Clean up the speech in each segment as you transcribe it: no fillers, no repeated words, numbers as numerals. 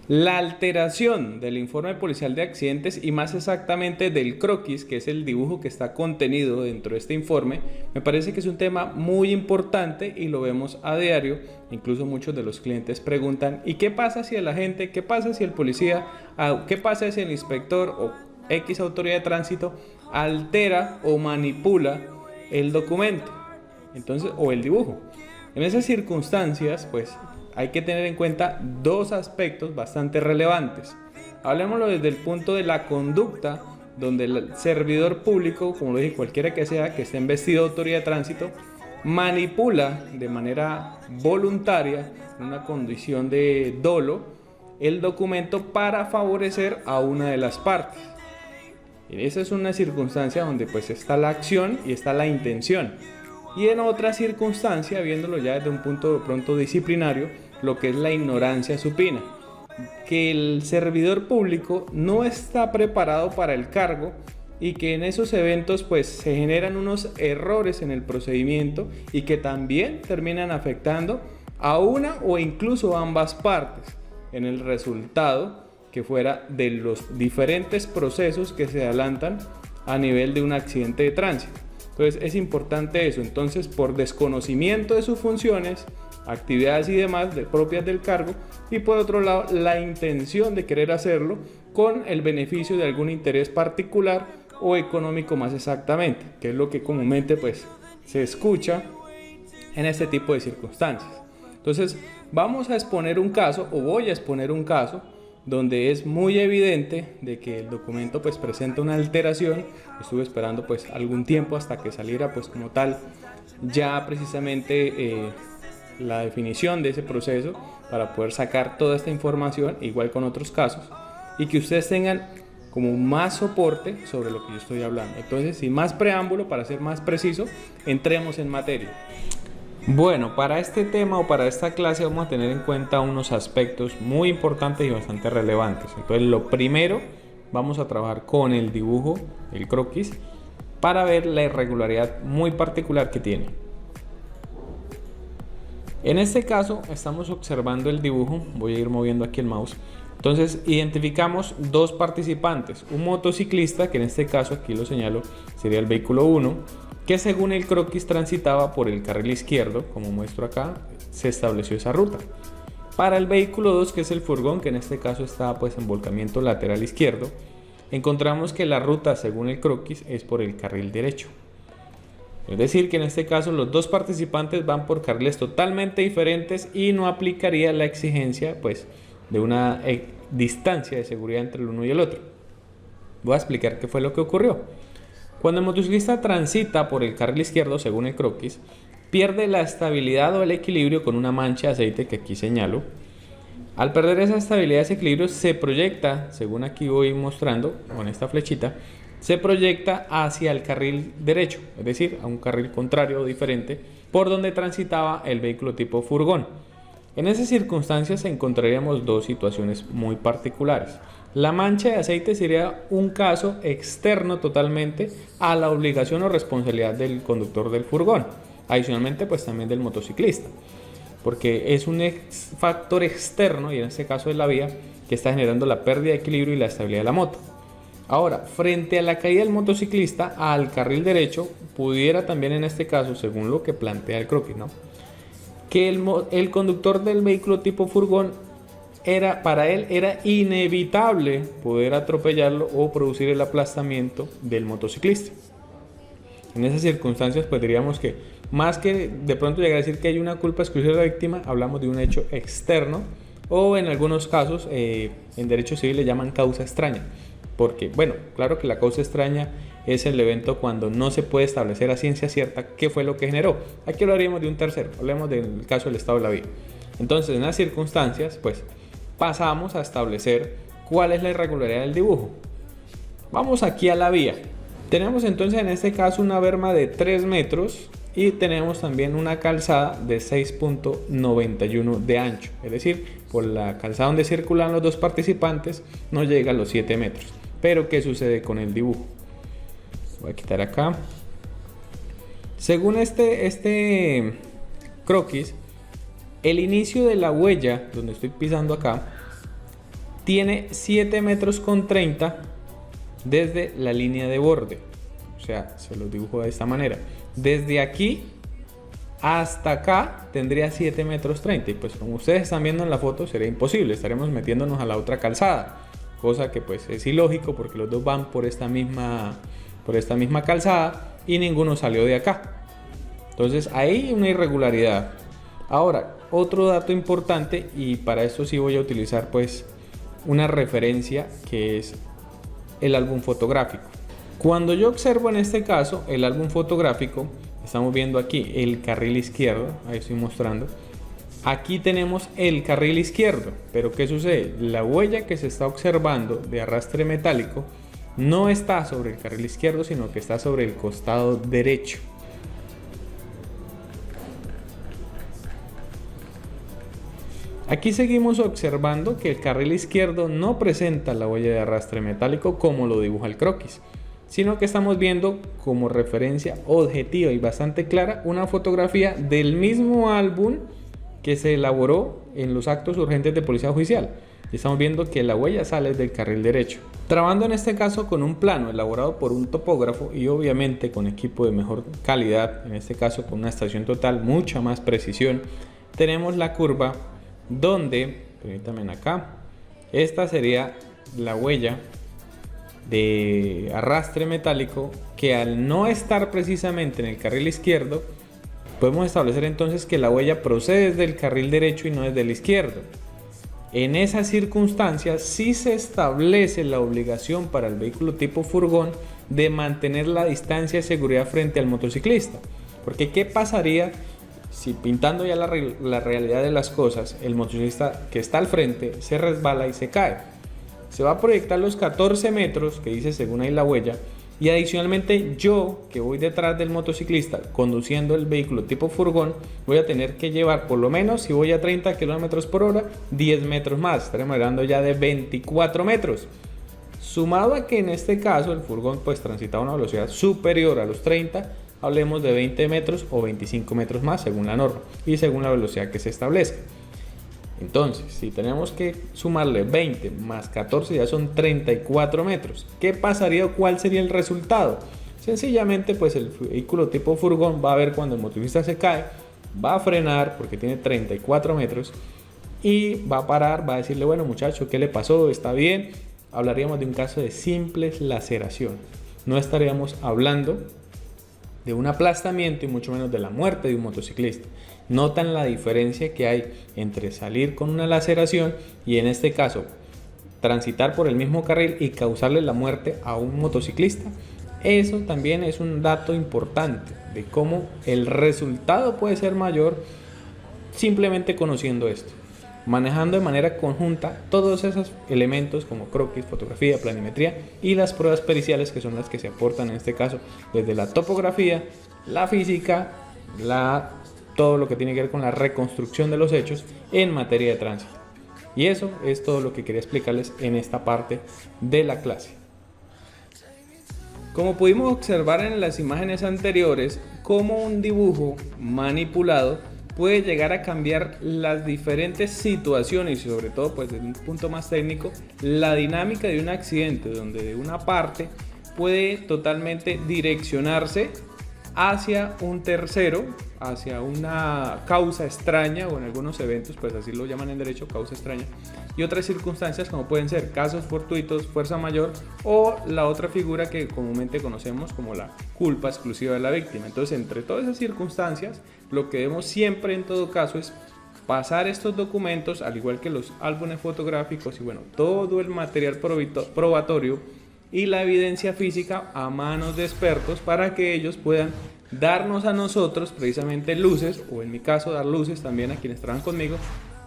La alteración del informe policial de accidentes y más exactamente del croquis, que es el dibujo que está contenido dentro de este informe, me parece que es un tema muy importante y lo vemos a diario. Incluso muchos de los clientes preguntan: ¿y qué pasa si el agente, qué pasa si el policía, qué pasa si el inspector o X autoridad de tránsito altera o manipula el documento, entonces, o el dibujo? En esas circunstancias, pues hay que tener en cuenta dos aspectos bastante relevantes. Hablemoslo desde el punto de la conducta, donde el servidor público, como lo dije, cualquiera que sea, que esté investido de autoridad de tránsito, manipula de manera voluntaria, en una condición de dolo, el documento para favorecer a una de las partes. Y esa es una circunstancia donde pues está la acción y está la intención. Y en otra circunstancia, viéndolo ya desde un punto de pronto disciplinario, lo que es la ignorancia supina, que el servidor público no está preparado para el cargo y que en esos eventos pues se generan unos errores en el procedimiento y que también terminan afectando a una o incluso a ambas partes en el resultado que fuera de los diferentes procesos que se adelantan a nivel de un accidente de tránsito. Entonces es importante eso. Entonces, por desconocimiento de sus funciones, actividades y demás propias del cargo, y por otro lado la intención de querer hacerlo con el beneficio de algún interés particular o económico más exactamente, que es lo que comúnmente pues se escucha en este tipo de circunstancias. Entonces vamos a exponer un caso, o voy a exponer un caso donde es muy evidente de que el documento pues presenta una alteración. Estuve esperando pues algún tiempo hasta que saliera pues como tal ya precisamente la definición de ese proceso para poder sacar toda esta información, igual con otros casos, y que ustedes tengan como más soporte sobre lo que yo estoy hablando. Entonces, sin más preámbulo, para ser más preciso, entremos en materia. Bueno, para este tema o para esta clase vamos a tener en cuenta unos aspectos muy importantes y bastante relevantes. Entonces, lo primero, vamos a trabajar con el dibujo, el croquis, para ver la irregularidad muy particular que tiene. En este caso estamos observando el dibujo, voy a ir moviendo aquí el mouse. Entonces identificamos dos participantes, un motociclista, que en este caso aquí lo señalo, sería el vehículo 1, que según el croquis transitaba por el carril izquierdo, como muestro acá, se estableció esa ruta. Para el vehículo 2, que es el furgón, que en este caso está pues en volcamiento lateral izquierdo, encontramos que la ruta según el croquis es por el carril derecho. Es decir, que en este caso los dos participantes van por carriles totalmente diferentes y no aplicaría la exigencia pues de una distancia de seguridad entre el uno y el otro. Voy a explicar qué fue lo que ocurrió. Cuando el motociclista transita por el carril izquierdo, según el croquis, pierde la estabilidad o el equilibrio con una mancha de aceite que aquí señalo. Al perder esa estabilidad, ese equilibrio se proyecta, según aquí voy mostrando con esta flechita, se proyecta hacia el carril derecho, es decir, a un carril contrario o diferente por donde transitaba el vehículo tipo furgón. En esas circunstancias encontraríamos dos situaciones muy particulares. La mancha de aceite sería un caso externo totalmente a la obligación o responsabilidad del conductor del furgón, adicionalmente pues también del motociclista, porque es un factor externo, y en este caso es la vía, que está generando la pérdida de equilibrio y la estabilidad de la moto. Ahora, frente a la caída del motociclista al carril derecho, pudiera también en este caso, según lo que plantea el croquis, ¿no?, que el conductor del vehículo tipo furgón para él era inevitable poder atropellarlo o producir el aplastamiento del motociclista. En esas circunstancias pues diríamos que más que de pronto llegar a decir que hay una culpa exclusiva de la víctima, hablamos de un hecho externo, o en algunos casos en derecho civil le llaman causa extraña. Porque, bueno, claro que la causa extraña es el evento cuando no se puede establecer a ciencia cierta qué fue lo que generó. Aquí lo haríamos de un tercero, hablemos del caso del estado de la vía. Entonces, en las circunstancias, pues, pasamos a establecer cuál es la irregularidad del dibujo. Vamos aquí a la vía. Tenemos entonces en este caso una berma de 3 metros y tenemos también una calzada de 6.91 de ancho. Es decir, por la calzada donde circulan los dos participantes no llega a los 7 metros. Pero ¿qué sucede con el dibujo? Voy a quitar acá. Según este croquis, el inicio de la huella, donde estoy pisando acá, tiene 7 metros con 30 desde la línea de borde. O sea, se los dibujo de esta manera. Desde aquí hasta acá tendría 7 metros 30. Y pues como ustedes están viendo en la foto, sería imposible. Estaremos metiéndonos a la otra calzada. Cosa que pues es ilógico porque los dos van por esta misma calzada y ninguno salió de acá. Entonces ahí hay una irregularidad. Ahora, otro dato importante, y para esto sí voy a utilizar pues una referencia que es el álbum fotográfico. Cuando yo observo en este caso el álbum fotográfico, estamos viendo aquí el carril izquierdo, ahí estoy mostrando. Aquí tenemos el carril izquierdo, pero ¿qué sucede? La huella que se está observando de arrastre metálico no está sobre el carril izquierdo, sino que está sobre el costado derecho. Aquí seguimos observando que el carril izquierdo no presenta la huella de arrastre metálico como lo dibuja el croquis, sino que estamos viendo como referencia objetiva y bastante clara una fotografía del mismo álbum que se elaboró en los actos urgentes de policía judicial. Y estamos viendo que la huella sale del carril derecho. Trabajando en este caso con un plano elaborado por un topógrafo y obviamente con equipo de mejor calidad, en este caso con una estación total, mucha más precisión, tenemos la curva donde, permítanme acá, esta sería la huella de arrastre metálico que al no estar precisamente en el carril izquierdo, podemos establecer entonces que la huella procede desde el carril derecho y no desde el izquierdo. En esas circunstancias sí se establece la obligación para el vehículo tipo furgón de mantener la distancia de seguridad frente al motociclista. Porque ¿qué pasaría si, pintando ya la realidad de las cosas, el motociclista que está al frente se resbala y se cae? Se va a proyectar los 14 metros que dice según ahí la huella, y adicionalmente yo, que voy detrás del motociclista conduciendo el vehículo tipo furgón, voy a tener que llevar por lo menos, si voy a 30 km por hora, 10 metros más. Estaremos hablando ya de 24 metros. Sumado a que en este caso el furgón pues transita a una velocidad superior a los 30, hablemos de 20 metros o 25 metros más según la norma y según la velocidad que se establezca. Entonces, si tenemos que sumarle 20 más 14 ya son 34 metros. ¿Qué pasaría o cuál sería el resultado? Sencillamente, pues el vehículo tipo furgón va a ver cuando el motorista se cae, va a frenar porque tiene 34 metros y va a parar, va a decirle, bueno muchacho, ¿qué le pasó? ¿Está bien? Hablaríamos de un caso de simples laceraciones. No estaríamos hablando de un aplastamiento y mucho menos de la muerte de un motociclista. Notan la diferencia que hay entre salir con una laceración y en este caso transitar por el mismo carril y causarle la muerte a un motociclista. Eso también es un dato importante de cómo el resultado puede ser mayor simplemente conociendo esto, manejando de manera conjunta todos esos elementos como croquis, fotografía, planimetría y las pruebas periciales, que son las que se aportan en este caso desde la topografía, la física, todo lo que tiene que ver con la reconstrucción de los hechos en materia de tránsito. Y eso es todo lo que quería explicarles en esta parte de la clase. Como pudimos observar en las imágenes anteriores, cómo un dibujo manipulado puede llegar a cambiar las diferentes situaciones y sobre todo pues desde un punto más técnico la dinámica de un accidente, donde de una parte puede totalmente direccionarse hacia un tercero, hacia una causa extraña, o en algunos eventos pues así lo llaman en derecho, causa extraña, y otras circunstancias como pueden ser casos fortuitos, fuerza mayor o la otra figura que comúnmente conocemos como la culpa exclusiva de la víctima. Entonces, entre todas esas circunstancias, lo que debemos siempre en todo caso es pasar estos documentos, al igual que los álbumes fotográficos y bueno, todo el material probatorio y la evidencia física a manos de expertos para que ellos puedan darnos a nosotros precisamente luces, o en mi caso dar luces también a quienes trabajan conmigo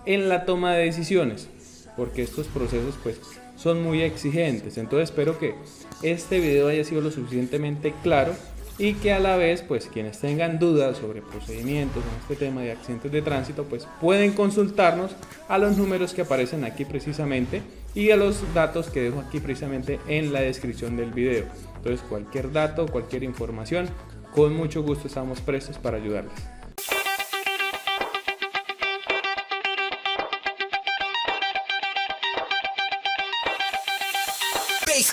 en la toma de decisiones, porque estos procesos pues son muy exigentes. Entonces espero que este video haya sido lo suficientemente claro y que a la vez pues quienes tengan dudas sobre procedimientos en este tema de accidentes de tránsito pues pueden consultarnos a los números que aparecen aquí precisamente y a los datos que dejo aquí precisamente en la descripción del video. Entonces cualquier dato, cualquier información, con mucho gusto estamos prestos para ayudarles. bass.